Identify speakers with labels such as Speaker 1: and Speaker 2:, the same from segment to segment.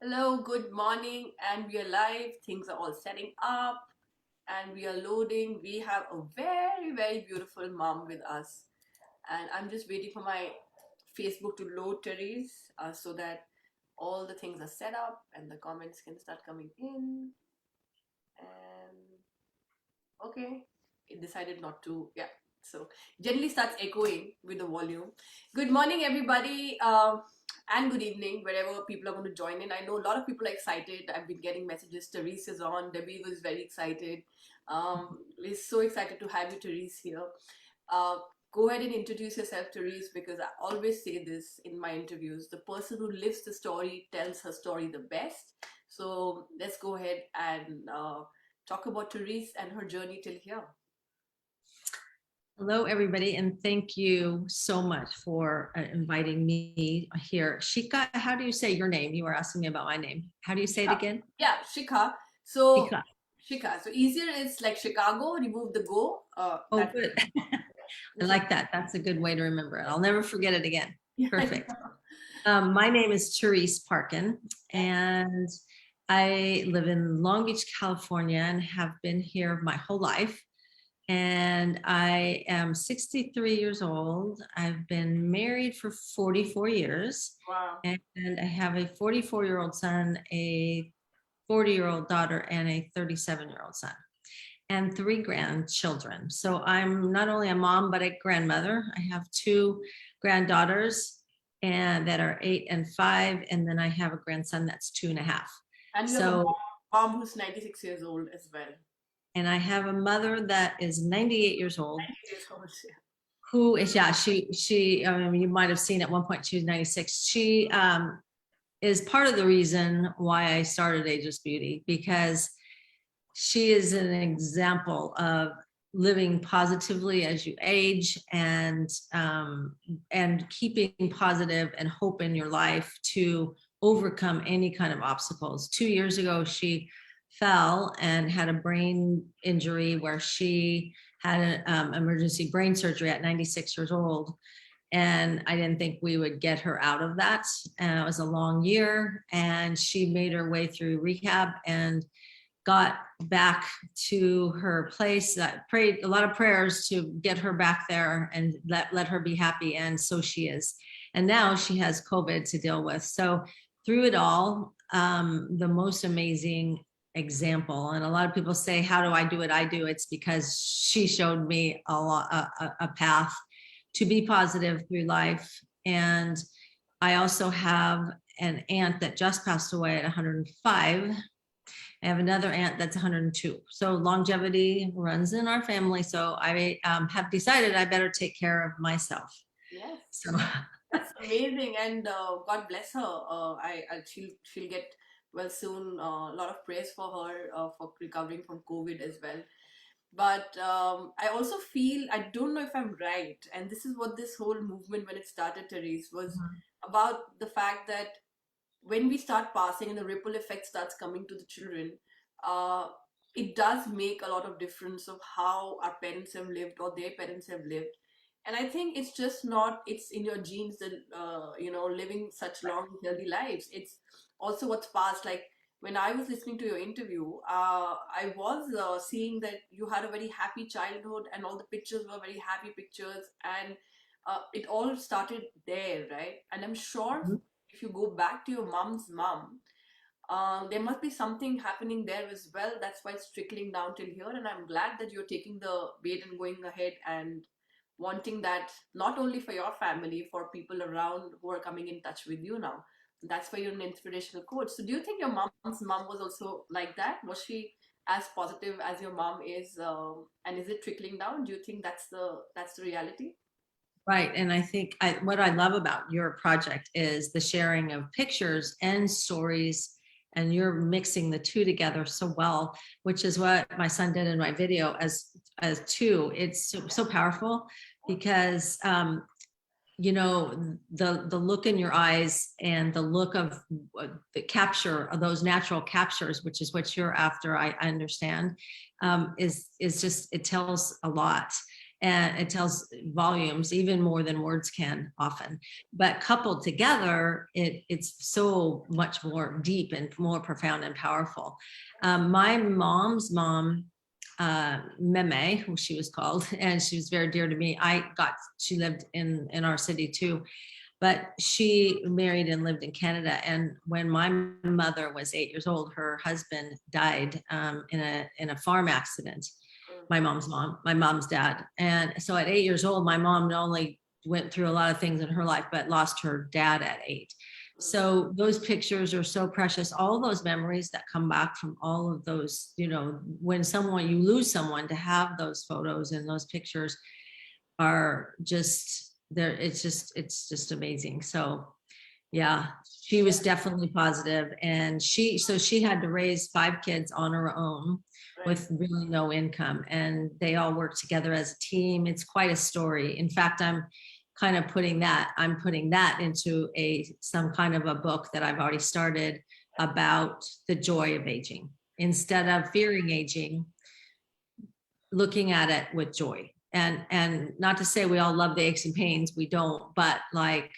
Speaker 1: Hello, good morning, and we are live. Things are all setting up, and we are loading. We have a very, very beautiful mom with us, and I'm just waiting for my Facebook to load, Therese, so that all the things are set up and the comments can start coming in. And okay, it decided not to. Yeah, so generally starts echoing with the volume. Good morning, everybody. And good evening, wherever people are going to join in. I know a lot of people are excited. I've been getting messages. Therese is on. Debbie was very excited. We're so excited to have you, Therese, here. Uh, Go ahead and introduce yourself, Therese, because I always say this in my interviews. The person who lives the story tells her story the best. So let's go ahead and talk about Therese and her journey till here.
Speaker 2: Hello, everybody, and thank you so much for inviting me here. Shika, how do you say your name? You were asking me about my name. How do you say it again?
Speaker 1: Yeah, Shikha. So
Speaker 2: Shika.
Speaker 1: Shikha. So easier is like Chicago. Remove the go.
Speaker 2: Oh,
Speaker 1: That
Speaker 2: good. I
Speaker 1: this is
Speaker 2: like that. That's a good way to remember it. I'll never forget it again.
Speaker 1: yeah.
Speaker 2: Perfect. My name is Terese Parkin, and I live in Long Beach, California, and have been here my whole life. And I am 63 years old. I've been married for 44 years,
Speaker 1: Wow.
Speaker 2: and I have a 44-year-old son, a 40-year-old daughter, and a 37-year-old son, and three grandchildren. So I'm not only a mom, but a grandmother. I have two granddaughters and that are 8 and 5, and then I have a grandson that's 2.5.
Speaker 1: And you have a
Speaker 2: So,
Speaker 1: mom who's 96 years old as well.
Speaker 2: and I have a mother that is 98 years old
Speaker 1: 90 years old. Yeah.
Speaker 2: who is, yeah, you might have seen at one point she was 96. She is part of the reason why I started Ageless Beauty, because she is an example of living positively as you age, and keeping positive and hope in your life to overcome any kind of obstacles. 2 years ago, she fell and had a brain injury where she had an emergency brain surgery at 96 years old, and I didn't think we would get her out of that. It was a long year, and she made her way through rehab and got back to her place. That prayed a lot of prayers to get her back there and let her be happy, and so she is. And now she has COVID to deal with. So through it all, the most amazing example. And a lot of people say, how do I do what I do? It's because she showed me a path to be positive through life. And I also have an aunt that just passed away at 105. I have another aunt that's 102. So longevity runs in our family. So I have decided I better take care of myself.
Speaker 1: Yes.
Speaker 2: So
Speaker 1: That's amazing, and God bless her. She'll get well soon. A lot of praise for her for recovering from COVID as well. But I also feel I don't know if I'm right, and this is what this whole movement when it started, Therese, was about the fact that when we start passing and the ripple effect starts coming to the children, uh, it does make a lot of difference of how our parents have lived or their parents have lived. And I think it's just not it's in your genes that living such long healthy lives. It's also what's passed. Like when I was listening to your interview, I was seeing that you had a very happy childhood and all the pictures were very happy pictures, and it all started there, right? And I'm sure if you go back to your mom's mom, there must be something happening there as well. That's why it's trickling down till here. And I'm glad that you're taking the bait and going ahead and wanting that not only for your family, for people around who are coming in touch with you now. That's why you're an inspirational coach. So, do you think your mom's mom was also like that? Was she as positive as your mom is? And is it trickling down? Do you think that's the reality?
Speaker 2: right. And I think what I love about your project is the sharing of pictures and stories, and you're mixing the two together so well, which is what my son did in my video as two. It's so powerful because the look in your eyes and the look of the capture of those natural captures, which is what you're after, I understand, is just, it tells a lot. and it tells volumes even more than words can often. But coupled together, it's so much more deep and more profound and powerful. My mom's mom, Meme, who she was called, and she was very dear to me. She lived in our city too, but she married and lived in Canada. And when my mother was 8 years old, her husband died in a farm accident. My mom's dad. And so at 8 years old, my mom not only went through a lot of things in her life, but lost her dad at 8. So those pictures are so precious. All those memories that come back from all of those, when you lose someone, to have those photos and those pictures are just there. It's just amazing. So yeah, she was definitely positive, and she had to raise 5 kids on her own with really no income, and they all worked together as a team. It's quite a story. In fact, I'm putting that into some kind of a book that I've already started about the joy of aging. Instead of fearing aging, looking at it with joy. And not to say we all love the aches and pains, we don't, but like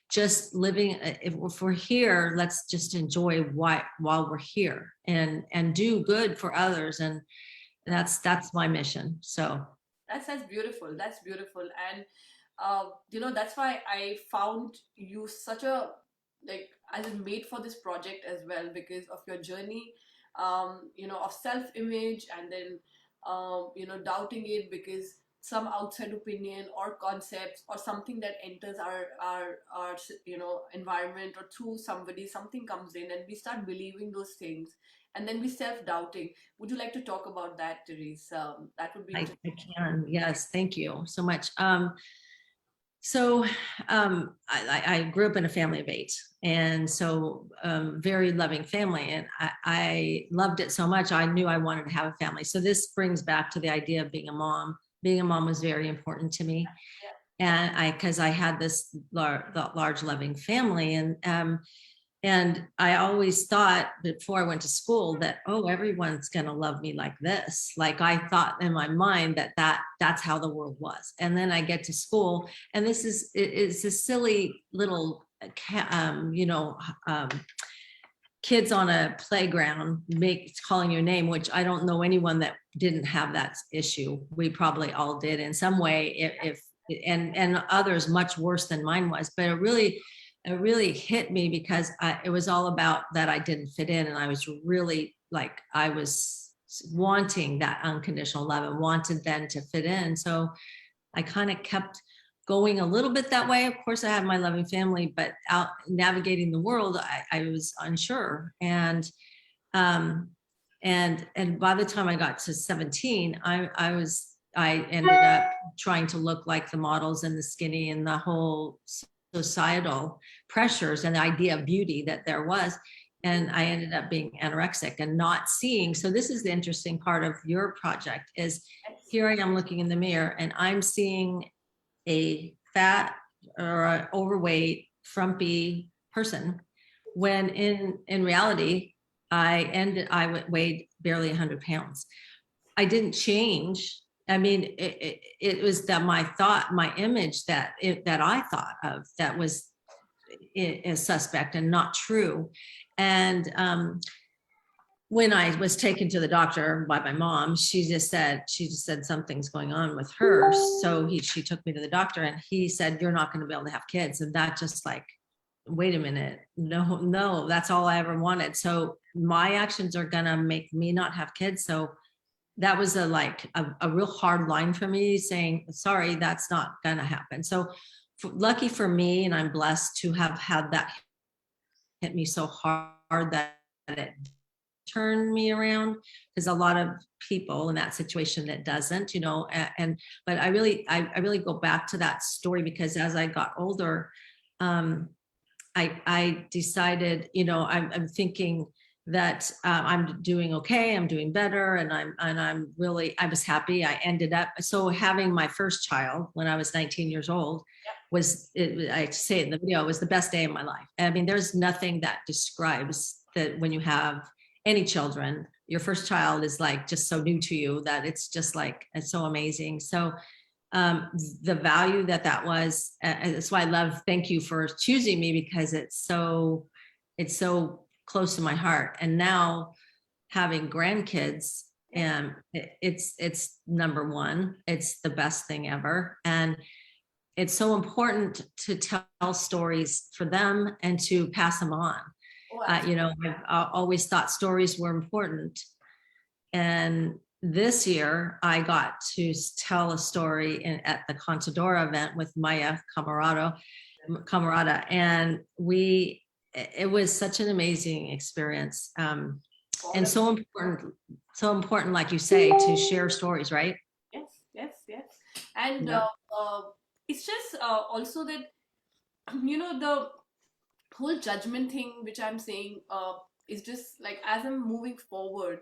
Speaker 2: just living, if we're here, let's just enjoy while we're here and do good for others. And that's my mission. So
Speaker 1: That's beautiful. That's beautiful. And that's why I found you such a, like, as a mate for this project as well, because of your journey, of self-image, and then doubting it because some outside opinion or concepts or something that enters our environment, or through somebody something comes in and we start believing those things, and then we self-doubting. Would you like to talk about that, Therese? That would be interesting.
Speaker 2: I can. Yes. Thank you so much. So I grew up in a family of 8, and so very loving family, and I loved it so much. I knew I wanted to have a family. So this brings back to the idea of being a mom. Being a mom was very important to me, and because I had this large loving family, and I always thought before I went to school that, oh, everyone's going to love me like this. Like I thought in my mind that's how the world was. And then I get to school, and it's a silly little, kids on a playground calling your name, which I don't know anyone that didn't have that issue. We probably all did in some way, and others much worse than mine was. But it really hit me because it was all about that I didn't fit in, and I was really I was wanting that unconditional love and wanted then to fit in. So I kind of kept going a little bit that way. Of course, I had my loving family, but out navigating the world, I was unsure. And by the time I got to 17, I ended up trying to look like the models and the skinny and the whole societal pressures and the idea of beauty that there was. And I ended up being anorexic and not seeing. So this is the interesting part of your project is here I am looking in the mirror and I'm seeing a fat or an overweight, frumpy person, when in reality, I weighed barely 100 pounds. I didn't change. I mean, it was that my image that I thought of that was a suspect and not true. And when I was taken to the doctor by my mom, she just said something's going on with her. So she took me to the doctor, and he said, "You're not going to be able to have kids." And that just wait a minute, no, that's all I ever wanted. So my actions are going to make me not have kids. So that was a real hard line for me, saying, sorry, that's not going to happen. So lucky for me, and I'm blessed to have had that hit me so hard that it turned me around, because a lot of people in that situation that doesn't, but I really go back to that story, because as I got older, I decided, I'm thinking that I'm doing okay, I'm doing better, and I was happy. I ended up, so having my first child when I was 19 years old I say it in the video, was the best day of my life. I mean, there's nothing that describes that when you have any children. Your first child is like just so new to you that it's just like, it's so amazing. So the value that was, that's why I love, thank you for choosing me, because it's so close to my heart. And now having grandkids, and it's number one, it's the best thing ever. And it's so important to tell stories for them and to pass them on.
Speaker 1: Oh,
Speaker 2: I've always thought stories were important. And this year I got to tell a story at the Contadora event with Maya Camarada, and it was such an amazing experience. And so important, like you say, to share stories, right?
Speaker 1: yes, yes, yes. And
Speaker 2: Yeah.
Speaker 1: it's just also that, the whole judgment thing, which I'm saying, is just like, as I'm moving forward,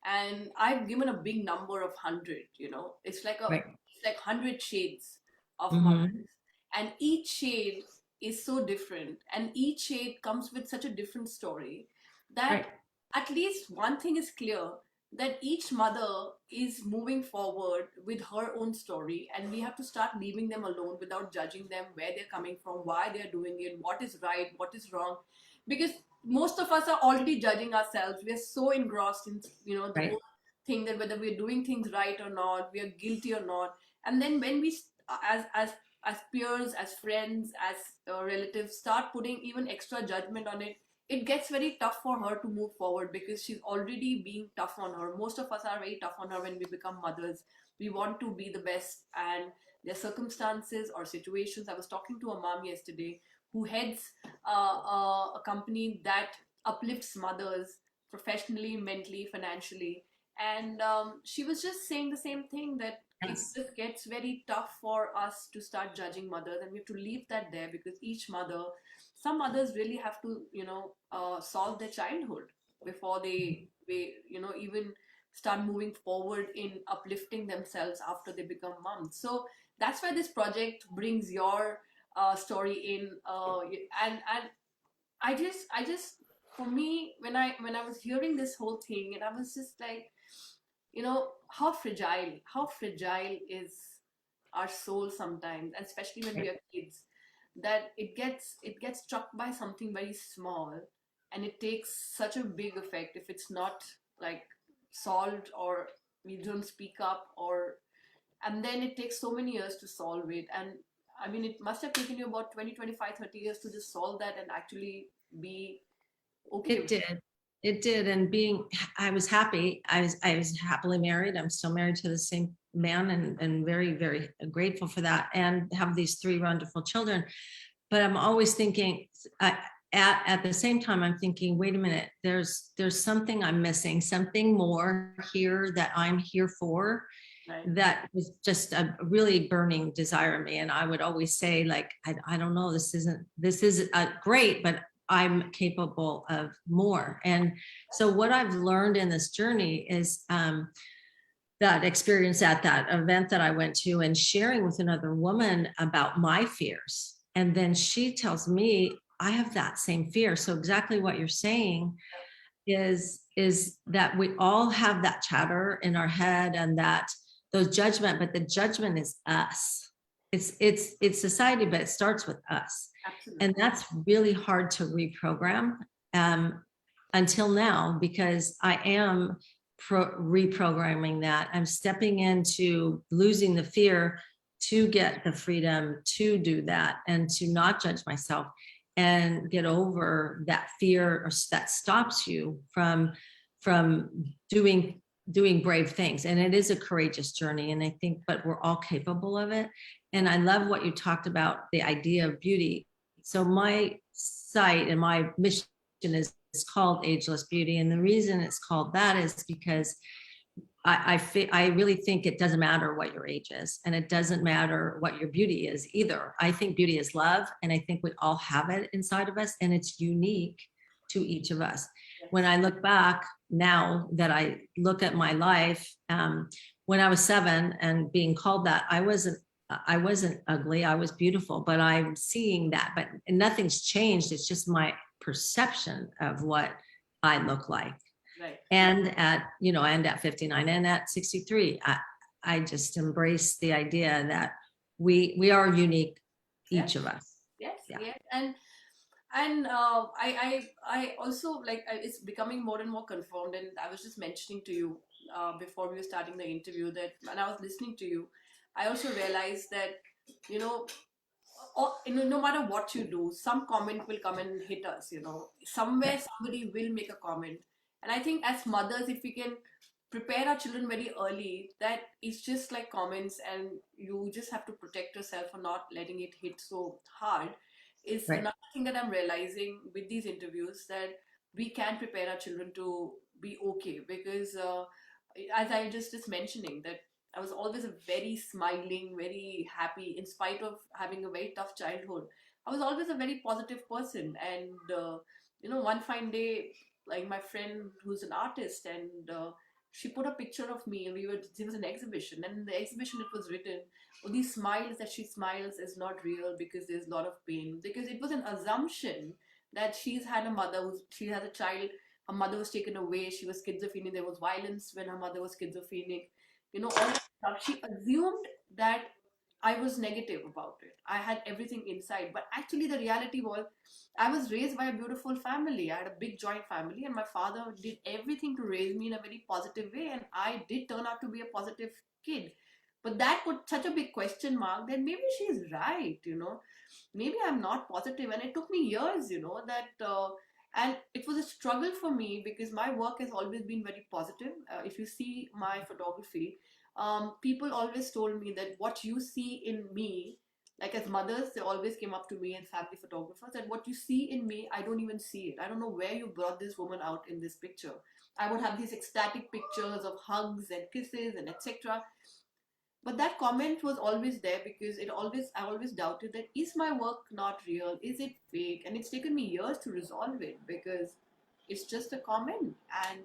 Speaker 1: and I've given a big number of 100. It's like
Speaker 2: Right.
Speaker 1: 100 shades of
Speaker 2: Hmm.
Speaker 1: mothers, and each shade is so different, and each shade comes with such a different story, that
Speaker 2: Right.
Speaker 1: at least one thing is clear, that each mother is moving forward with her own story, and we have to start leaving them alone without judging them, where they're coming from, why they're doing it, what is right, what is wrong. Because most of us are already judging ourselves. We are so engrossed in the
Speaker 2: Right.
Speaker 1: whole thing, that whether we're doing things right or not, we are guilty or not. And then when we, as peers, as friends, as relatives, start putting even extra judgment on it, it gets very tough for her to move forward, because she's already being tough on her. Most of us are very tough on her when we become mothers. We want to be the best, and their circumstances or situations. I was talking to a mom yesterday who heads a company that uplifts mothers professionally, mentally, financially. And she was just saying the same thing, that it
Speaker 2: Yes.
Speaker 1: just gets very tough for us to start judging mothers, and we have to leave that there, because each mother, some mothers really have to solve their childhood before they even start moving forward in uplifting themselves after they become moms. So that's why this project brings your story in, and I just for me, when I was hearing this whole thing, and I was just like, how fragile is our soul sometimes, and especially when we are kids, that it gets struck by something very small, and it takes such a big effect if it's not like solved, or we don't speak up, or and then it takes so many years to solve it. And I mean, it must have taken you about 20, 25, 30 years to just solve that and actually be okay
Speaker 2: It
Speaker 1: with it.
Speaker 2: did. It did. And I was happy. I was happily married. I'm still married to the same man, and very, very grateful for that, and have these three wonderful children. But I'm always thinking, at the same time, I'm thinking, wait a minute, there's something I'm missing, something more here that I'm here for.
Speaker 1: Right.
Speaker 2: That was just a really burning desire in me. And I would always say, like, I don't know, this is great, but I'm capable of more. And so what I've learned in this journey is that experience at that event that I went to, and sharing with another woman about my fears. And then she tells me, I have that same fear. So exactly what you're saying is that we all have that chatter in our head, and that those judgment, but the judgment is us. It's society, but it starts with us. And
Speaker 1: Absolutely.
Speaker 2: that's really hard to reprogram, um, until now, because I am reprogramming that. I'm stepping into losing the fear to get the freedom to do that, and to not judge myself, and get over that fear, or that stops you from doing brave things. And it is a courageous journey, and I think, but we're all capable of it. And I love what you talked about, the idea of beauty. So my site and my mission is called Ageless Beauty, and the reason it's called that is because I really think it doesn't matter what your age is, and it doesn't matter what your beauty is either. I think beauty is love, and I think we all have it inside of us, and it's unique to each of us. When I look back now, that I look at my life, when I was 7 and being called that, I wasn't ugly, I was beautiful, but I'm seeing that, but nothing's changed. It's just my perception of what I look like.
Speaker 1: Right.
Speaker 2: And at, and at 59 and at 63, I just embrace the idea that we are unique,
Speaker 1: Yes.
Speaker 2: each of us.
Speaker 1: Yes.
Speaker 2: Yeah.
Speaker 1: Yes. And I also like it's becoming more and more confirmed. And I was just mentioning to you before we were starting the interview that when I was listening to you, I also realized that you know no matter what you do, some comment will come and hit us. Somewhere
Speaker 2: Right.
Speaker 1: somebody will make a comment, and I think as mothers, if we can prepare our children very early, that it's just like comments, and you just have to protect yourself for not letting it hit so hard. Is
Speaker 2: Right.
Speaker 1: another thing that I'm realizing with these interviews, that we can prepare our children to be okay, because as I just mentioning that I was always a very smiling, very happy, in spite of having a very tough childhood. I was always a very positive person. And, one fine day, like my friend who's an artist, and she put a picture of me, and there was an exhibition. And in the exhibition, it was written, oh, these smiles that she smiles is not real because there's a lot of pain. Because it was an assumption that she's had a mother, she has a child, her mother was taken away, she was schizophrenic, there was violence when her mother was schizophrenic, all that stuff. She assumed that I was negative about it. I had everything inside. But actually, the reality was, I was raised by a beautiful family. I had a big joint family, and my father did everything to raise me in a very positive way. And I did turn out to be a positive kid. But that put such a big question mark that maybe she's right. Maybe I'm not positive. And it took me years, that. And it was a struggle for me because my work has always been very positive. If you see my photography, people always told me that what you see in me, like as mothers, they always came up to me and family photographers, and what you see in me, I don't even see it. I don't know where you brought this woman out in this picture. I would have these ecstatic pictures of hugs and kisses and etc. But that comment was always there because I always doubted that, is my work not real, is it fake? And it's taken me years to resolve it, because it's just a comment and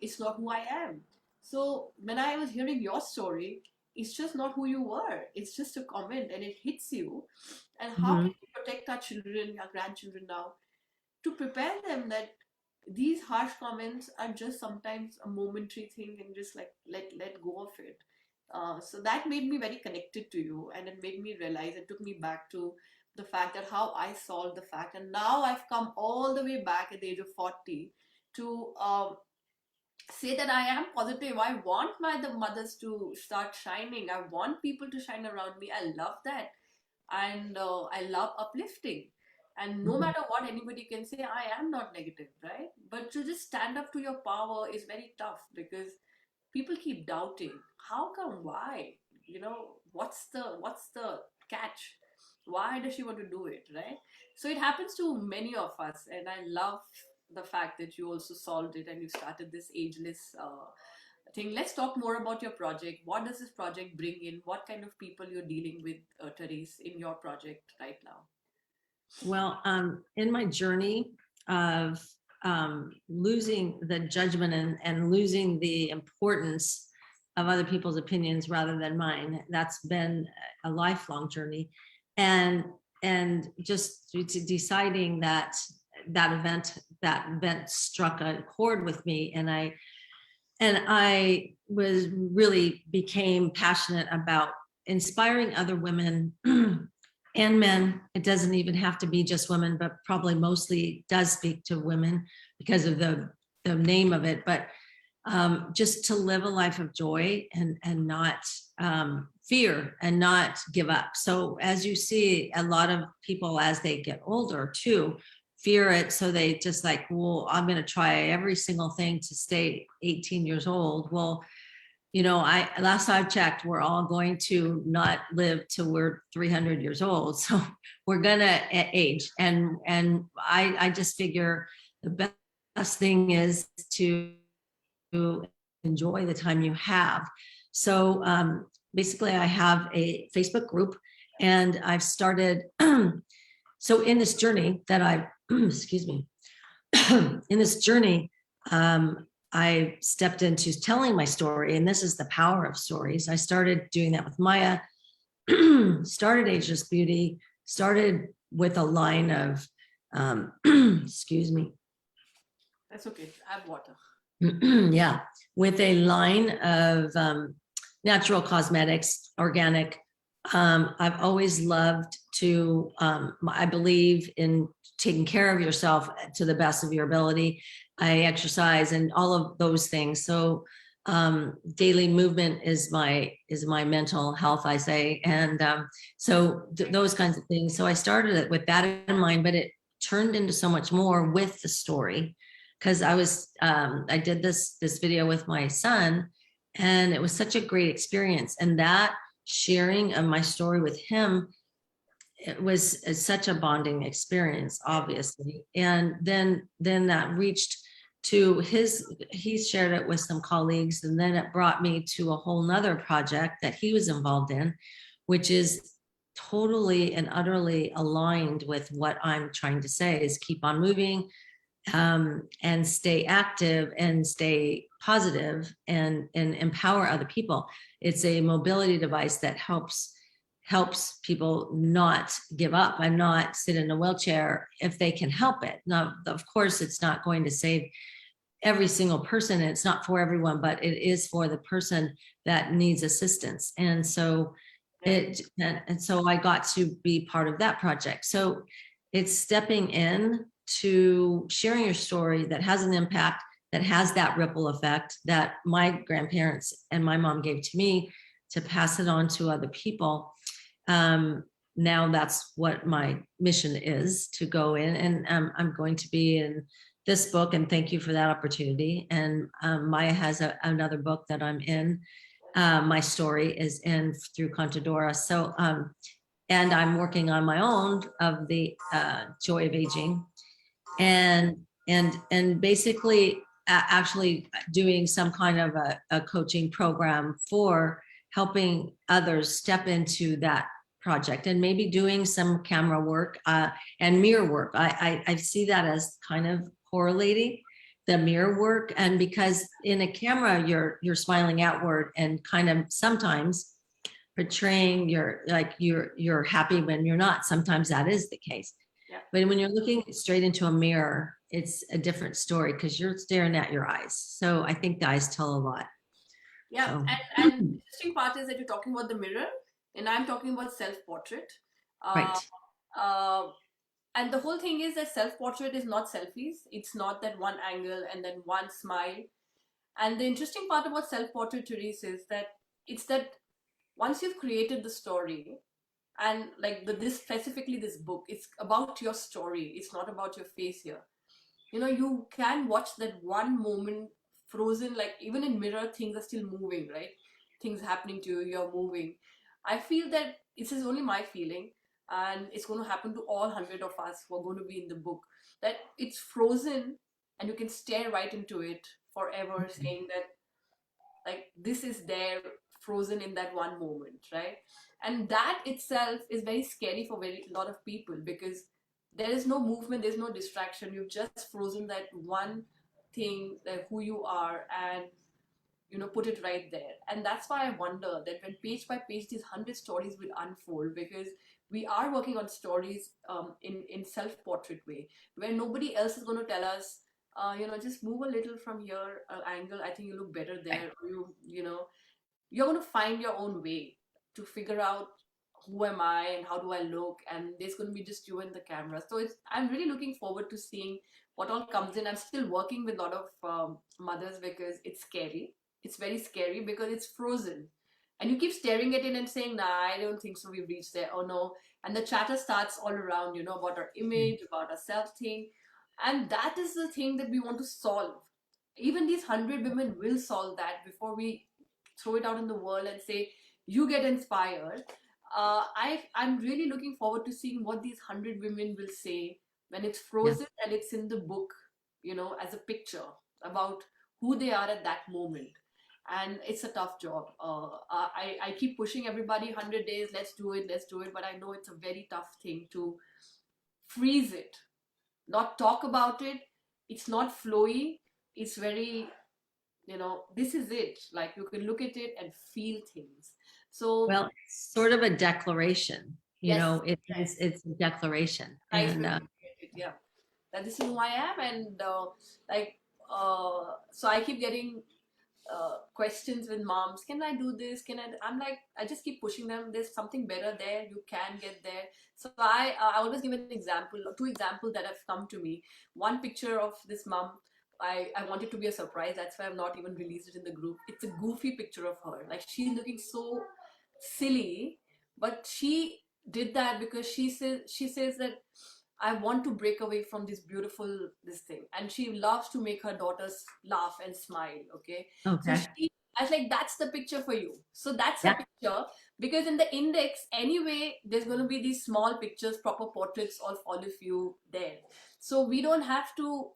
Speaker 1: it's not who I am. So when I was hearing your story, it's just not who you were, it's just a comment and it hits you. And how
Speaker 2: Mm-hmm.
Speaker 1: can we protect our children, our grandchildren now, to prepare them that these harsh comments are just sometimes a momentary thing, and just like let go of it. So that made me very connected to you, and it made me realize, it took me back to the fact that how I solved the fact. And now I've come all the way back at the age of 40 to say that I am positive. I want the mothers to start shining. I want people to shine around me. I love that. And I love uplifting. And no
Speaker 2: Mm-hmm.
Speaker 1: matter what anybody can say, I am not negative, right? But to just stand up to your power is very tough, because people keep doubting. How come? Why? What's the catch? Why does she want to do it, right? So it happens to many of us, and I love the fact that you also solved it and you started this ageless thing. Let's talk more about your project. What does this project bring in? What kind of people you're dealing with, Therese, in your project right now?
Speaker 2: Well, in my journey of losing the judgment and losing the importance of other people's opinions rather than mine, that's been a lifelong journey. And just deciding that that event struck a chord with me, and I was really became passionate about inspiring other women and men. It doesn't even have to be just women, but probably mostly does speak to women because of the name of it. But just to live a life of joy and not fear and not give up. So as you see, a lot of people as they get older too fear it, so they just like, well, I'm going to try every single thing to stay 18 years old. Well, I last I checked, we're all going to not live till we're 300 years old. So we're gonna age, and I just figure the best thing is to enjoy the time you have. So basically, I have a Facebook group, and I've started. So in this journey that I've, excuse me, in this journey, I stepped into telling my story, and this is the power of stories. I started doing that with Maya, started Ageless Beauty, started with a line of, excuse me.
Speaker 1: That's okay. I have water.
Speaker 2: Yeah, with a line of natural cosmetics, organic. I've always loved to, I believe in taking care of yourself to the best of your ability. I exercise and all of those things. So daily movement is my mental health, I say. And so those kinds of things. So I started it with that in mind, but it turned into so much more with the story, because I did this video with my son, and it was such a great experience. And that sharing of my story with him, it was such a bonding experience, obviously. And then that reached to he shared it with some colleagues, and then it brought me to a whole nother project that he was involved in, which is totally and utterly aligned with what I'm trying to say, is keep on moving, and stay active and stay positive, and empower other people. It's a mobility device that helps people not give up and not sit in a wheelchair if they can help it. Now, of course, it's not going to save every single person, and it's not for everyone, but it is for the person that needs assistance. And so I got to be part of that project. So it's stepping in to sharing your story that has an impact, that has that ripple effect that my grandparents and my mom gave to me, to pass it on to other people. Now that's what my mission is, to go in, and I'm going to be in this book, and thank you for that opportunity. And Maya has another book that I'm in. My story is in through Contadora. So, and I'm working on my own of the Joy of Aging, and basically actually doing some kind of a coaching program for helping others step into that project, and maybe doing some camera work and mirror work. I see that as kind of correlating, the mirror work. And because in a camera you're smiling outward and kind of sometimes portraying you're happy when you're not. Sometimes that is the case.
Speaker 1: Yeah.
Speaker 2: But when you're looking straight into a mirror, it's a different story, because you're staring at your eyes. So I think the eyes tell a lot.
Speaker 1: Yeah,
Speaker 2: So
Speaker 1: and the interesting part is that you're talking about the mirror, and I'm talking about self-portrait. Uh,
Speaker 2: right.
Speaker 1: uh, and the whole thing is that self-portrait is not selfies. It's not that one angle and then one smile. And the interesting part about self-portrait, Therese, is that it's that once you've created the story, and like this specifically this book, it's about your story. It's not about your face here. You know, you can watch that one moment frozen, like even in mirror things are still moving, right? Things happening to you, you're moving. I feel that this is only my feeling, and it's going to happen to all 100 of us who are going to be in the book, that it's frozen and you can stare right into it forever, saying that like this is there, frozen in that one moment, right? And that itself is very scary for very lot of people, because there is no movement, there's no distraction, you've just frozen that one thing, that who you are, and put it right there. And that's why I wonder that when page by page these 100 stories will unfold, because we are working on stories in self-portrait way, where nobody else is going to tell us, just move a little from here, angle, I think you look better there, or you're going to find your own way to figure out who am I and how do I look, and there's going to be just you and the camera. So I'm really looking forward to seeing what all comes in. I'm still working with a lot of mothers, because it's scary. It's very scary because it's frozen, and you keep staring at it and saying, nah, I don't think so, we've reached there, oh no. And the chatter starts all around, about our image, about our self thing. And that is the thing that we want to solve. Even these 100 women will solve that before we throw it out in the world and say, you get inspired. I'm really looking forward to seeing what these 100 women will say when it's
Speaker 2: Yeah.
Speaker 1: frozen and it's in the book, as a picture about who they are at that moment. And it's a tough job. I keep pushing everybody, 100 days, let's do it, let's do it. But I know it's a very tough thing to freeze it, not talk about it. It's not flowy. It's very, this is it. Like you can look at it and feel things. So,
Speaker 2: Well, it's sort of a declaration.
Speaker 1: yes,
Speaker 2: It's a declaration,
Speaker 1: nice
Speaker 2: and
Speaker 1: way to create it. Yeah, that this is who I am, and like so I keep getting questions with moms. Can I do this? Can I? I'm like, I just keep pushing them. There's something better there. You can get there. So I always give an example, two examples that have come to me. One picture of this mom. I want it to be a surprise. That's why I've not even released it in the group. It's a goofy picture of her. Like she's looking so silly, but she did that because she says that I want to break away from this beautiful this thing, and she loves to make her daughters laugh and smile. Okay, so
Speaker 2: Okay.
Speaker 1: I was like, that's the picture for you. So that's a
Speaker 2: Yeah.
Speaker 1: picture because in the index anyway, there's going to be these small pictures, proper portraits of all of you there. So we don't have to.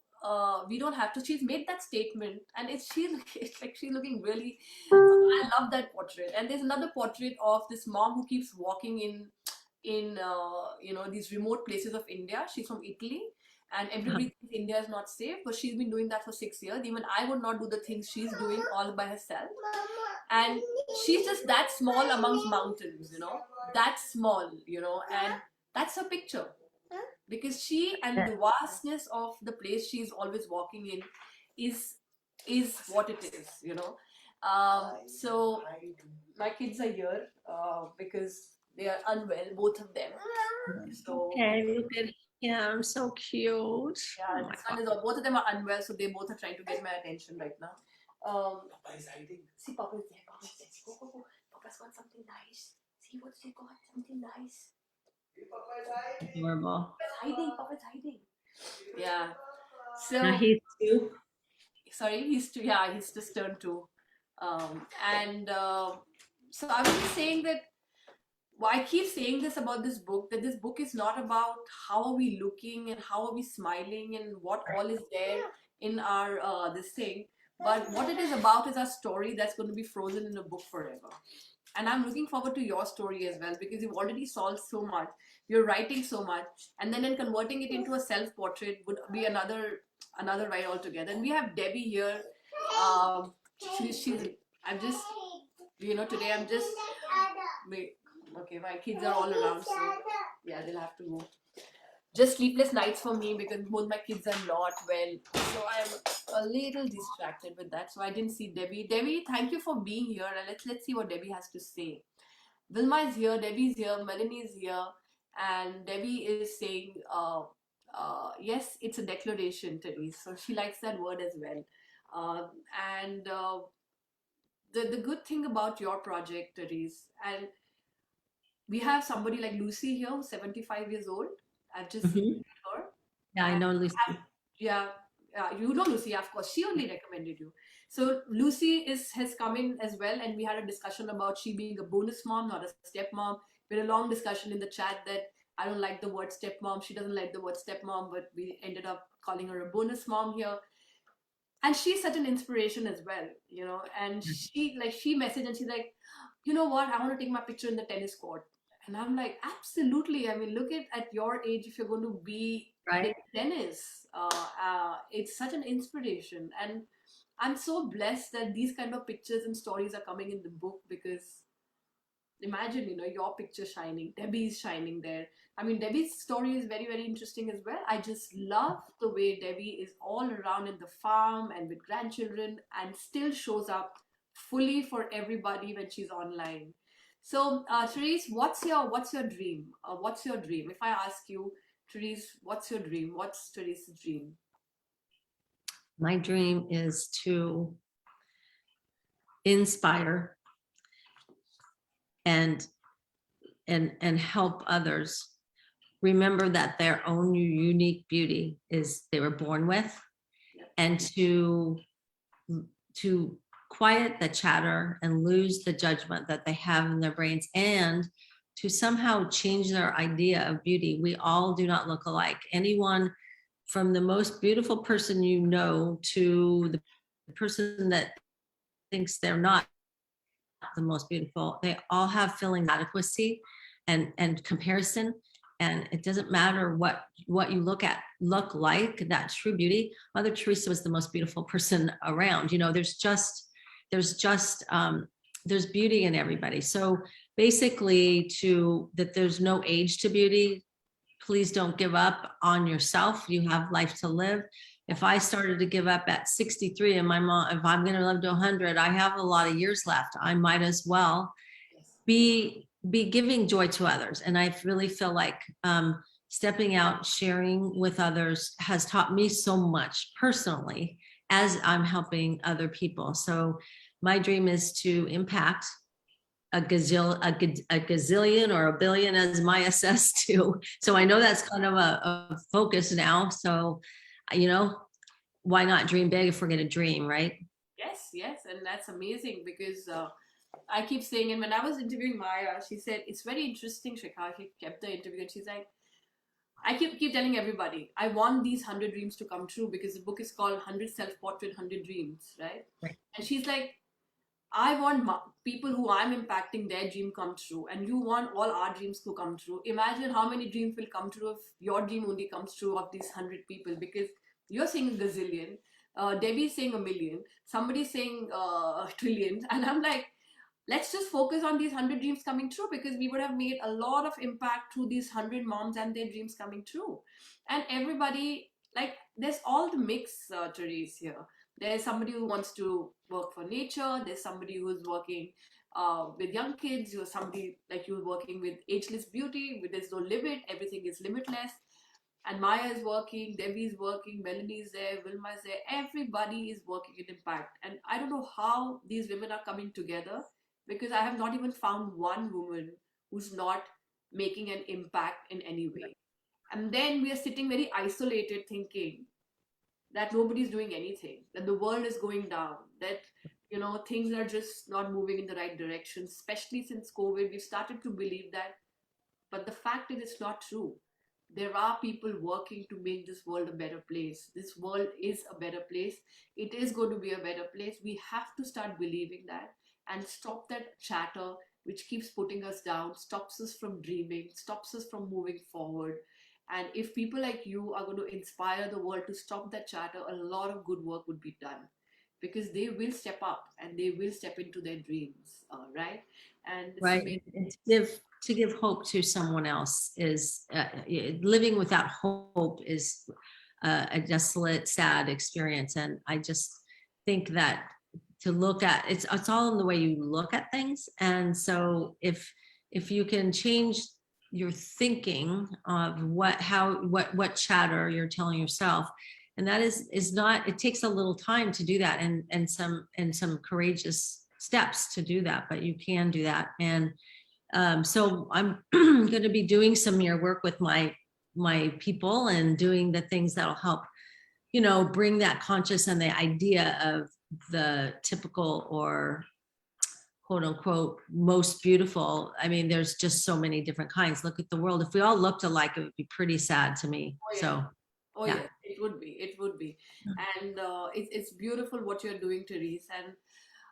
Speaker 1: We don't have to. She's made that statement, and it's like she's looking really. I love that portrait. And there's another portrait of this mom who keeps walking in these remote places of India. She's from Italy, and everybody thinks India is not safe, but she's been doing that for 6 years. Even I would not do the things she's doing all by herself. And she's just that small amongst mountains, that small, and that's her picture because she and the vastness of the place she's always walking in is is what it is. So my kids are here because they are unwell, both of them. So
Speaker 2: Okay, look at him, so cute. Oh
Speaker 1: yeah,
Speaker 2: my
Speaker 1: the
Speaker 2: God.
Speaker 1: son is both of them are unwell, so they both are trying to get my attention right now. Papa is hiding. See, Papa is there. Papa is there. Go, go, go. Papa's got something nice. See what he got? Something nice. Papa is hiding.
Speaker 2: Adorable.
Speaker 1: Papa's hiding. Papa's hiding. Yeah.
Speaker 2: Now
Speaker 1: So
Speaker 2: he's two.
Speaker 1: sorry, he's just turned two. And so I was just saying that I keep saying this about this book, that this book is not about how are we looking and how are we smiling and what all is there in our this thing, but what it is about is our story that's going to be frozen in a book forever. And I'm looking forward to your story as well because you've already solved so much, you're writing so much, and then in converting it into a self portrait would be another ride altogether. And we have Debbie here. um she's I'm just today I'm just wait. Okay, my kids are all around, so yeah, they'll have to go. Just sleepless nights for me because both my kids are not well, so I'm a little distracted with that. So I didn't see Debbie. Debbie, thank you for being here, and let's see what Debbie has to say. Vilma is here, Debbie's here, Melanie is here, and Debbie is saying, yes, it's a declaration, Therese. So she likes that word as well. And the good thing about your project, Therese, and we have somebody like Lucy here who's 75 years old. I've just
Speaker 2: Mhm.
Speaker 1: met her.
Speaker 2: Yeah, I
Speaker 1: And
Speaker 2: know Lucy.
Speaker 1: yeah, you know Lucy, of course. She only recommended you. So Lucy has come in as well, and we had a discussion about she being a bonus mom, not a stepmom. We had a long discussion in the chat that I don't like the word stepmom. She doesn't like the word stepmom, but we ended up calling her a bonus mom here. And she's such an inspiration as well. And she messaged and she's like, you know what, I want to take my picture in the tennis court. And I'm like, absolutely. I mean, look at your age, if you're going to be
Speaker 2: Right?
Speaker 1: playing tennis, it's such an inspiration. And I'm so blessed that these kind of pictures and stories are coming in the book because imagine your picture shining, Debbie's shining there. I mean, Debbie's story is very, very interesting as well. I just love the way Debbie is all around in the farm and with grandchildren and still shows up fully for everybody when she's online. So Therese, what's your dream? What's your dream? If I ask you, Therese, what's your dream? What's Therese's dream?
Speaker 2: My dream is to inspire and and help others remember that their own unique beauty is they were born with, and to quiet the chatter and lose the judgment that they have in their brains, and to somehow change their idea of beauty. We all do not look alike. Anyone from the most beautiful person you know to the person that thinks they're not the most beautiful, they all have feelings of inadequacy and comparison. And it doesn't matter what you look like, that true beauty. Mother Teresa was the most beautiful person around. There's beauty in everybody. So basically, that there's no age to beauty. Please don't give up on yourself. You have life to live. if I started to give up at 63 and my mom, if I'm going to live to 100, I have a lot of years left. I might as well
Speaker 1: Yes.
Speaker 2: be giving joy to others. And I really feel like stepping out, sharing with others has taught me so much personally as I'm helping other people. So my dream is to impact a gazillion or a billion, as Maya says too. So I know that's kind of a focus now. So, you know, why not dream big if we're going to dream, right?
Speaker 1: Yes, yes, and that's amazing because I keep saying, and when I was interviewing Maya, she said it's very interesting, Shikha. She kept the interview and she's like, I keep telling everybody, I want these 100 dreams to come true because the book is called 100 Self Portrait, 100 Dreams, right?
Speaker 2: Right.
Speaker 1: And she's like, I want people who I'm impacting their dream come true, and you want all our dreams to come true. Imagine how many dreams will come true if your dream only comes true of these 100 people, because you're saying a gazillion, Debbie's saying a million, somebody's saying trillions, and I'm like, let's just focus on these 100 dreams coming true, because we would have made a lot of impact through these 100 moms and their dreams coming true. And everybody, like, there's all the mix, Therese, here. There's somebody who wants to work for nature, there's somebody who's working with young kids, you're somebody like you working with ageless beauty, with there's no limit, everything is limitless. And Maya is working, Debbie's working, Melanie's there, Wilma's there. Everybody is working in impact. And I don't know how these women are coming together, because I have not even found one woman who's not making an impact in any way. And then we are sitting very isolated thinking that nobody's doing anything, that the world is going down, that things are just not moving in the right direction, especially since COVID. We've started to believe that, but the fact is, it's not true. There are people working to make this world a better place. This world is a better place. It is going to be a better place. We have to start believing that and stop that chatter which keeps putting us down, stops us from dreaming, stops us from moving forward. And if people like you are going to inspire the world to stop that chatter, a lot of good work would be done, because they will step up and they will step into their dreams, right? And it's
Speaker 2: Right.
Speaker 1: amazing.
Speaker 2: And to give hope to someone else is living without hope is a desolate, sad experience. And I just think that to look at it's all in the way you look at things. And so if you can change your thinking of what chatter you're telling yourself, and that is not, it takes a little time to do that, and some courageous steps to do that, but you can do that. And so I'm going to be doing some more work with my people and doing the things that'll help, bring that conscious and the idea of the typical or quote unquote most beautiful. I mean, there's just so many different kinds. Look at the world. If we all looked alike, it would be pretty sad to me.
Speaker 1: Oh yeah.
Speaker 2: So
Speaker 1: Oh
Speaker 2: yeah.
Speaker 1: yeah, it would be. It would be. And it's beautiful what you're doing, Therese. And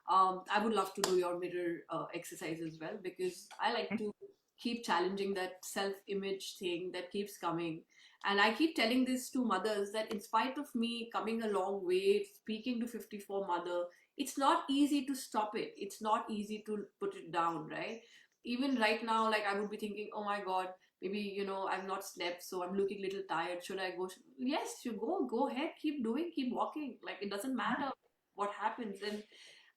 Speaker 1: I would love to do your mirror exercise as well, because I like to keep challenging that self-image thing that keeps coming. And I keep telling this to mothers that in spite of me coming a long way, speaking to 54 mother, it's not easy to stop it. It's not easy to put it down, right? Even right now, like I would be thinking, oh my God, maybe I've not slept, so I'm looking a little tired. Should I go? Yes, you go ahead, keep doing, keep walking. Like it doesn't matter what happens.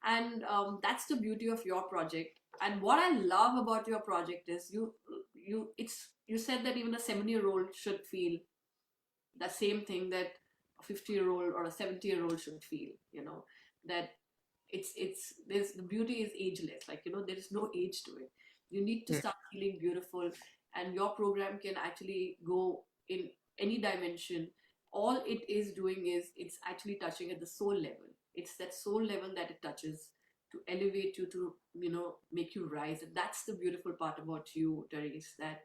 Speaker 1: And that's the beauty of your project. And what I love about your project is you said that even a 7-year-old should feel the same thing that a 50-year-old or a 70-year-old should feel. That it's there's the beauty is ageless. Like there is no age to it. You need to
Speaker 2: Yeah.
Speaker 1: start feeling beautiful, and your program can actually go in any dimension. All it is doing is it's actually touching at the soul level. It's that soul level that it touches to elevate you, to make you rise. And that's the beautiful part about you, Therese, that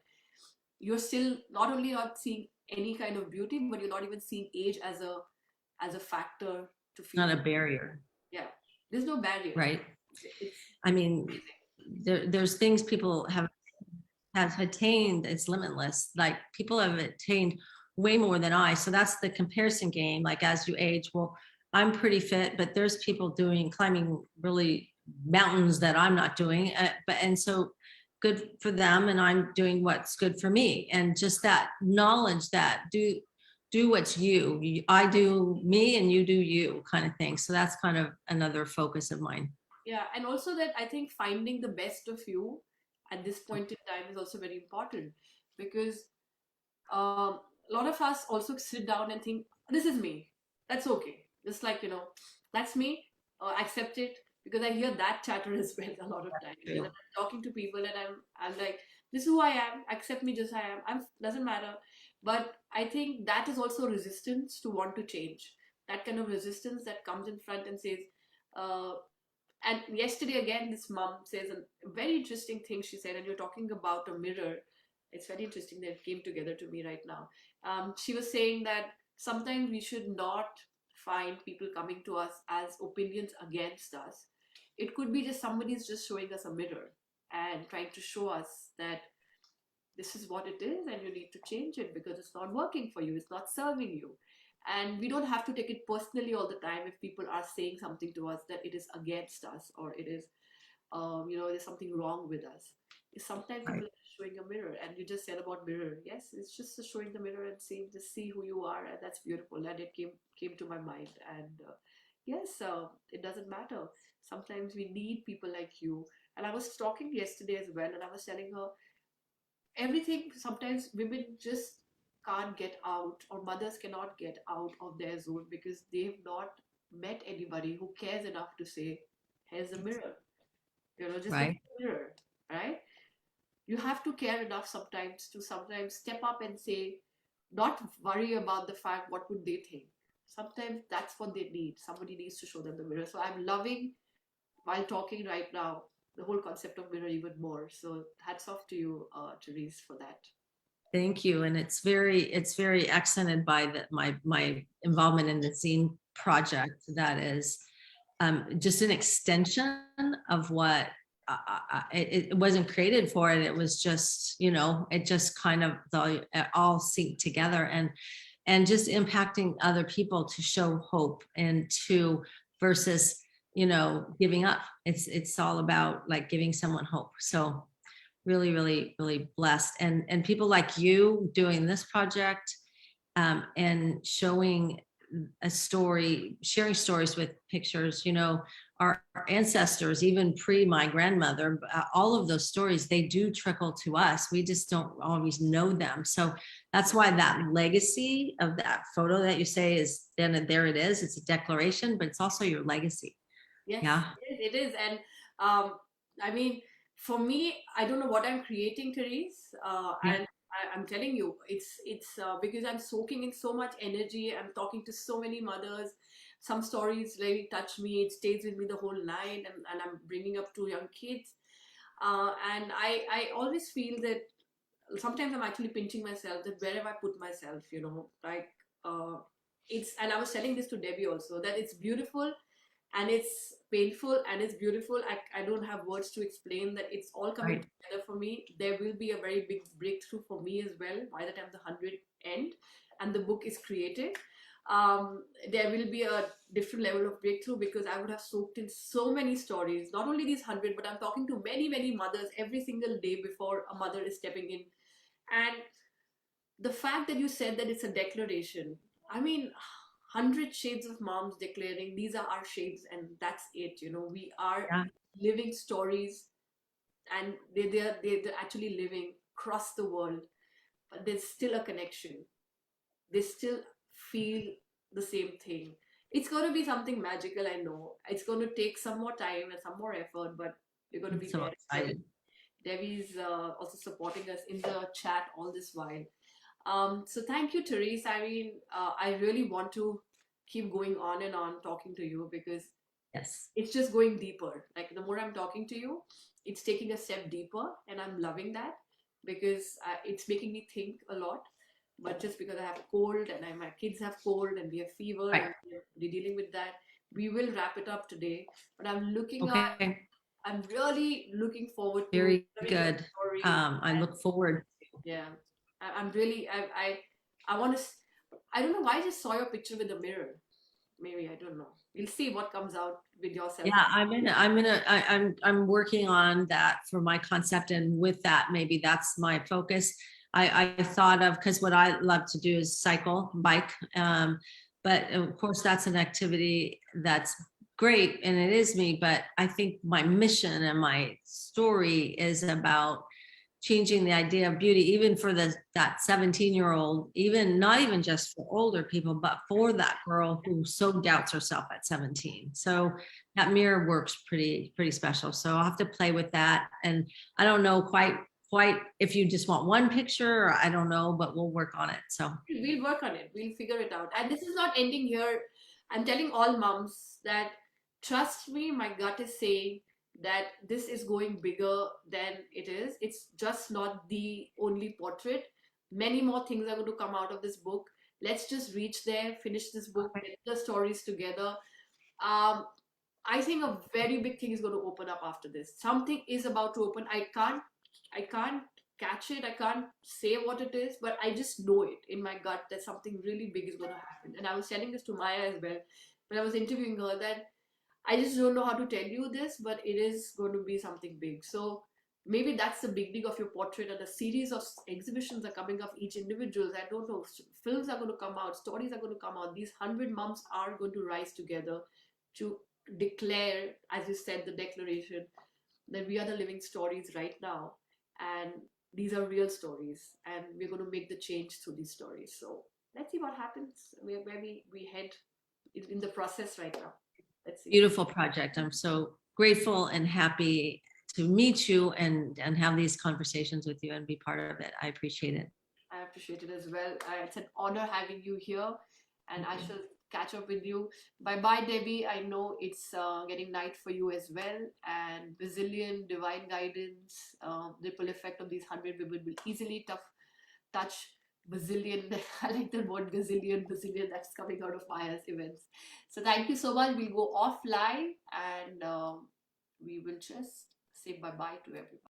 Speaker 1: you're still not only not seeing any kind of beauty, but you're not even seeing age as a factor to feel
Speaker 2: Not a
Speaker 1: good.
Speaker 2: barrier,
Speaker 1: Yeah, there's no barrier.
Speaker 2: right?
Speaker 1: It's
Speaker 2: I mean, there's things people have attained. It's limitless. Like people have attained way more than I. So that's the comparison game. Like as you age, well, I'm pretty fit, but there's people climbing really mountains that I'm not doing. And so good for them, and I'm doing what's good for me. And just that knowledge that do what's you. I do me and you do you kind of thing. So that's kind of another focus of mine.
Speaker 1: Yeah, and also that I think finding the best of you at this point in time is also very important, because a lot of us also sit down and think, this is me. That's okay. Just like, that's me. Accept it. Because I hear that chatter as well a lot of times. And
Speaker 2: True.
Speaker 1: I'm talking to people and I'm like, this is who I am. Accept me just I am. Doesn't matter. But I think that is also resistance to want to change. That kind of resistance that comes in front and says, uh, and yesterday again, this mom says a very interesting thing. She said, and you're talking about a mirror. It's very interesting that it came together to me right now. She was saying that sometimes we should not find people coming to us as opinions against us. It could be just somebody's just showing us a mirror and trying to show us that this is what it is and you need to change it because it's not working for you, it's not serving you. And we don't have to take it personally all the time if people are saying something to us that it is against us, or it is there's something wrong with us. Sometimes
Speaker 2: Right.
Speaker 1: people are just showing a mirror, and you just said about mirror. Yes, it's just showing the mirror and seeing to see who you are, and that's beautiful. And it came to my mind, and yes, it doesn't matter. Sometimes we need people like you. And I was talking yesterday as well, and I was telling her everything. Sometimes women just can't get out, or mothers cannot get out of their zone because they've not met anybody who cares enough to say, "Here's a mirror." Just look
Speaker 2: Right.
Speaker 1: at the mirror, right? You have to care enough sometimes to sometimes step up and say, not worry about the fact what would they think. Sometimes that's what they need. Somebody needs to show them the mirror. So I'm loving, while talking right now, the whole concept of mirror even more. So hats off to you, Therese, for that.
Speaker 2: Thank you. And it's very accented by my involvement in the zine project. That is just an extension of what it wasn't created for it. It was just, it just kind of all synced together and just impacting other people to show hope and to versus, giving up. It's all about like giving someone hope. So really, really, really blessed. And people like you doing this project and showing a story, sharing stories with pictures, our ancestors, even pre my grandmother, all of those stories, they do trickle to us. We just don't always know them. So that's why that legacy of that photo that you say is then there it is. It's a declaration, but it's also your legacy.
Speaker 1: Yes,
Speaker 2: Yeah.
Speaker 1: it is. And I mean, for me, I don't know what I'm creating, Therese.
Speaker 2: Yeah.
Speaker 1: And I'm telling you, it's because I'm soaking in so much energy. I'm talking to so many mothers. Some stories really touch me. It stays with me the whole night, and I'm bringing up two young kids. And I always feel that sometimes I'm actually pinching myself that where have I put myself, like it's, and I was telling this to Debbie also, that it's beautiful and it's painful and it's beautiful. I don't have words to explain that it's all coming
Speaker 2: Right.
Speaker 1: together for me. There will be a very big breakthrough for me as well by the time the 100 end and the book is created. There will be a different level of breakthrough because I would have soaked in so many stories, not only these 100, but I'm talking to many, many mothers every single day before a mother is stepping in. And the fact that you said that it's a declaration, I mean, 100 shades of moms declaring these are our shades, and that's it. We are
Speaker 2: Yeah.
Speaker 1: living stories, and they're actually living across the world, but there's still a connection. They still feel the same thing. It's going to be something magical. I know it's going to take some more time and some more effort, but we're going to
Speaker 2: I'm
Speaker 1: be
Speaker 2: so
Speaker 1: there. So
Speaker 2: excited.
Speaker 1: Debbie's also supporting us in the chat all this while. So thank you, Therese. I mean, I really want to keep going on and on talking to you because
Speaker 2: Yes.
Speaker 1: it's just going deeper. Like the more I'm talking to you, it's taking a step deeper, and I'm loving that because it's making me think a lot. But just because I have cold and my kids have cold and we have fever
Speaker 2: Right.
Speaker 1: and we're dealing with that, we will wrap it up today. But
Speaker 2: Okay.
Speaker 1: I'm really looking forward to
Speaker 2: Very
Speaker 1: hearing your
Speaker 2: good.
Speaker 1: stories.
Speaker 2: I look forward.
Speaker 1: Yeah, I'm really I want to. I don't know why I just saw your picture with the mirror. Maybe I don't know. We'll see what comes out with yourself.
Speaker 2: Yeah, I'm working on that for my concept, and with that, maybe that's my focus. I thought of, because what I love to do is cycle, bike. But of course, that's an activity that's great and it is me. But I think my mission and my story is about changing the idea of beauty, even for that 17-year-old, even not even just for older people, but for that girl who so doubts herself at 17. So that mirror works pretty special. So I'll have to play with that. And I don't know quite if you just want one picture, or I don't know, but we'll work on it. So
Speaker 1: We'll work on it. We'll figure it out. And this is not ending here. I'm telling all moms that trust me, my gut is saying that this is going bigger than it is. It's just not the only portrait. Many more things are going to come out of this book. Let's just reach there, finish this book, get the stories together. Um, I think a very big thing is going to open up after this. Something is about to open. I can't catch it. I can't say what it is, but I just know it in my gut that something really big is going to happen. And I was telling this to Maya as well when I was interviewing her that I just don't know how to tell you this, but it is going to be something big. So maybe that's the beginning of your portrait, and a series of exhibitions are coming of each individual. I don't know. Films are going to come out, stories are going to come out. These 100 moms are going to rise together to declare, as you said, the declaration that we are the living stories right now, and these are real stories, and we're going to make the change through these stories. So let's see what happens, where we head in the process right now. Let's see.
Speaker 2: beautiful project. I'm so grateful and happy to meet you and have these conversations with you and be part of it. I appreciate it.
Speaker 1: I appreciate it as well. It's an honor having you here, and I shall catch up with you. Bye bye, Debbie. I know it's getting night for you as well. And Brazilian divine guidance, ripple effect of these 100 women will easily touch Brazilian. I like the word Brazilian that's coming out of Maya's events. So thank you so much. We'll go offline and we will just say bye bye to everyone.